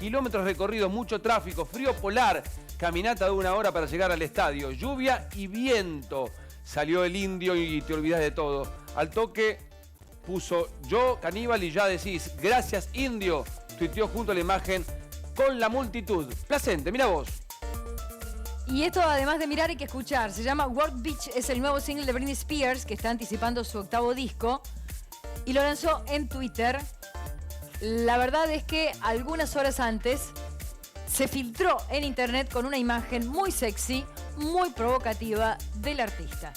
kilómetros recorridos, mucho tráfico, frío polar, caminata de 1 hora para llegar al estadio, lluvia y viento. Salió el indio y te olvidás de todo. Al toque puso yo, caníbal, y ya decís, gracias indio. Tuiteó junto a la imagen con la multitud. Placente, mira vos. Y esto, además de mirar, hay que escuchar. Se llama Work Beach, es el nuevo single de Britney Spears, que está anticipando su 8º disco. Y lo lanzó en Twitter. La verdad es que algunas horas antes se filtró en internet con una imagen muy sexy, muy provocativa del artista.